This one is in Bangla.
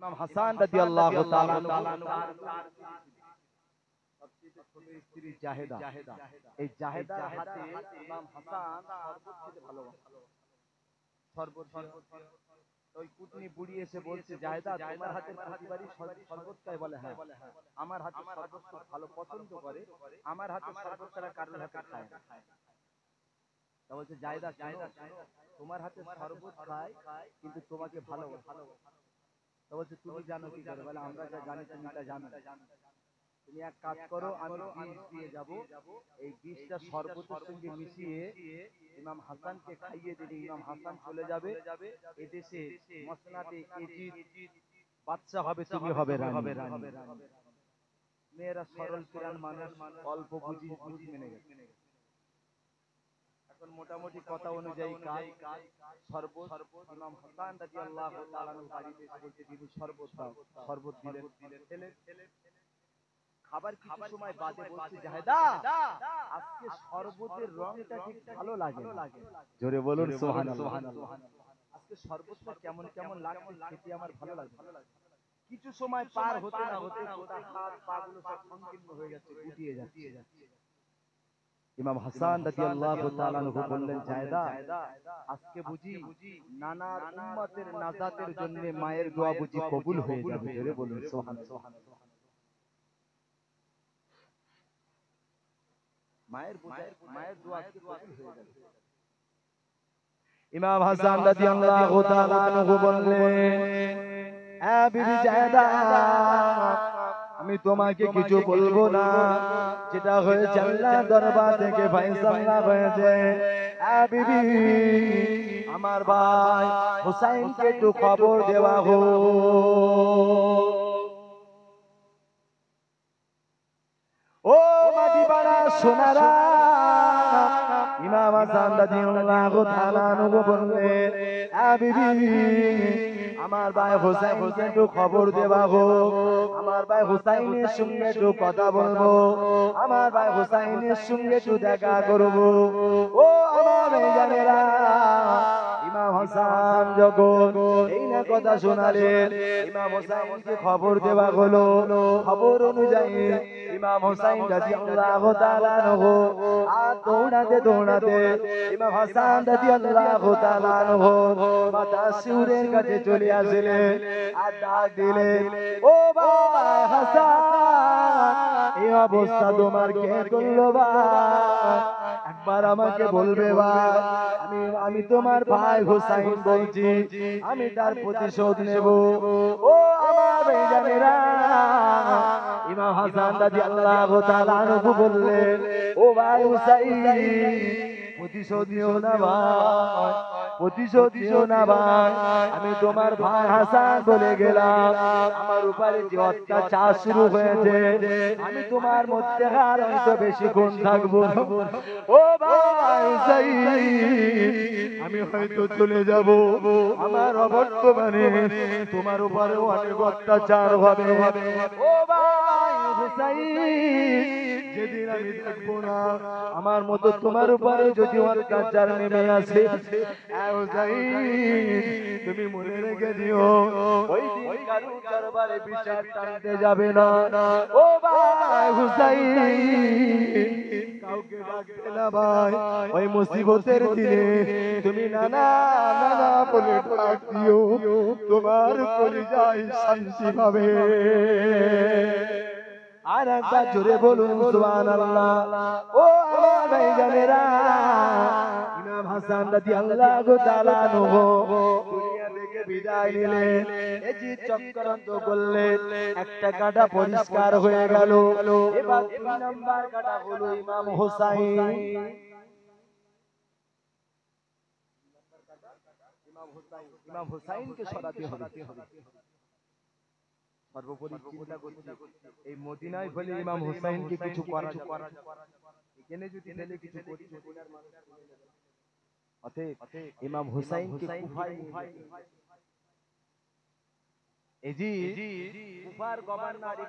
ইমাম হাসান রাদিয়াল্লাহু তাআলা সবচেয়ে ছোট স্ত্রী জাহেদা, এই জাহেদার হাতে ইমাম হাসান শরবত খেতে ভালোবাসে। শরবত ওই কুটনি বুড়ি এসে বলছে, জাহেদা তোমার হাতের প্রতিবারই শরবত খায়? বলে হ্যাঁ, আমার হাতে শরবত খুব ভালো পছন্দ করে, আমার হাতে শরবত ছাড়া কারোর হাতে খায় না। তা বলছে, জাহেদা শোনো, তোমার হাতে শরবত খায় কিন্তু তোমাকে ভালোবাসে। তা বলছে, তুমি জানো কি করে? বলে আমরা যা জানি তুমি তা জানো। তুমি এক কাজ করো, আমি বিষ দিয়ে যাব, এই বিষটা শরবতের সঙ্গে মিশিয়ে ইমাম হাসানকে খাইয়ে দিলে ইমাম হাসান চলে যাবে, এদেশে মসনাদে এজিদ বাদশা হবে, তুমি হবে রানী। মেয়েরা সরল প্রাণ মানুষ, অল্প বুঝি মেনে গেছে। এখন মোটামুটি কথা অনুযায়ী কাজ শরবত ইমাম হাসান রাদিয়াল্লাহু তাআলা বাড়িতে এসে বলতে, দিদি শরবত দাও। শরবত দিলেন, খেলেন। খাবার কিছু সময় বাদে বলছে, জাহেদা আজকে শরবতের রংটা ঠিক ভালো লাগে। জোরে বলুন সুবহানাল্লাহ। আজকে শরবতটা কেমন কেমন লাগছে, খেতে আমার ভালো লাগে। কিছু সময় পার হতে না হতে গোটা হাত পা গুলো সব সংকীর্ণ হয়ে যাচ্ছে, গুটিয়ে যাচ্ছে। ইমাম হাসান রাদিয়াল্লাহু তাআলা আনহু বললেন, জাহেদা আজকে বুঝি নানা উম্মতের নাজাতের জন্য মায়ের দোয়া বুঝি কবুল হয়ে যাবে। জোরে বলুন সুবহানাল্লাহ। মায়ের দোয়া কি কবুল হয়ে যাবে। ইমাম হাসান রাদিয়াল্লাহু তাআলা আনহু বললেন, এ বিবি জাহেদা, আমি তোমাকে কিছু বলবো না, যেটা হয়েছে আল্লাহর দরবার থেকে ফয়সালা হয়েছে। এ বিবি, আমার ভাই হুসাইনকে একটু খবর দেওয়া হোক। ও মাটিপাড়া সোনারা, ইমাম হাসান রাদিয়াল্লাহু তাআলা আনহু বললেন, এ বিবি, আমার ভাই হুসাইনকে একটু খবর দেওয়া হোক। আমার ভাই হুসাইনের সঙ্গে একটু কথা বলবো, আমার ভাই হুসাইনের সঙ্গে একটু দেখা করবো। ও আমার জানেরা, ইমাম হাসান যখন এই না কথা শোনালেন, ইমাম হুসাইনকে খবর দেওয়া হলো। খবর অনুযায়ী ইমাম হুসাইন রাদিয়াল্লাহু তাআলা আনহু আর দৌড়াতে ইমাম হাসান রাদিয়াল্লাহু তাআলা আনহু মাতা শিউরের কাছে চলে আসলেন আর ডাক দিলেন, ও ভাই হাসান, এই অবস্থা তোমার কে করলো ভাই? একবার আমাকে বলবে ভাই, আমি তোমার ভাই হুসাইন বলছি, আমি তার প্রতিশোধ নেব। ও আমার ভাইজানেরা, ইমাম হাসান রাদিয়াল্লাহু তাআলা আনহু বললেন, ও ভাই হুসাইন, প্রতিশোধ নিও না ভাই, প্রতিশোধ নিও না ভাই, আমি তোমার ভাই হাসান বলে গেলাম, আমার উপরে যে অত্যাচার শুরু হয়েছে, আমি তোমার মধ্যে আর হয়তো বেশিক্ষণ থাকবো না। ও ভাই হুসাইন, আমি হয়তো চলে যাব, আমার অবর্তমানে তোমার উপরে অনেক অত্যাচার হবে। ও ভাই হুসাইন, যেদিন আমি থাকবো না, আমার মতো তোমার উপরে যদি অত্যাচার নেমে আসে, তুমি মনে রেখে দিও, ওই দিন কারো দরবারে বিচার টানতে যাবে না। ও ভাই হুসাইন, কাউকে ডাকবে না ভাই, ওই মুসিবতের দিনে তুমি নানা নানা বলে ডাক দিও, তোমার কলিজায় শান্তি পাবে। আর একবার জোরে বলুন সুবহানাল্লাহ। ও আমার ভাইজানেরা, ইমাম হাসান রাদিয়াল্লাহু তাআলা আনহু দুনিয়া থেকে বিদায় নিলেন, এই যে চক্রান্ত করলেন, একটা কাটা পরিষ্কার হয়ে গেল। এবার 2 নাম্বার কাটা হলো ইমাম হুসাইন। ইমাম হুসাইনকে সরাতে হবে। সর্বোপরি চিন্তা করছি, এই মদিনায় হলে ইমাম হুসাইনকে কিছু করা যাবে, এখানে যদি ফেলে কিছু করি, মদিনার মানুষ অতএব ইমাম হুসাইনকে কুফায় নিয়ে যেতে হবে। এই যে কুফার গভর্নর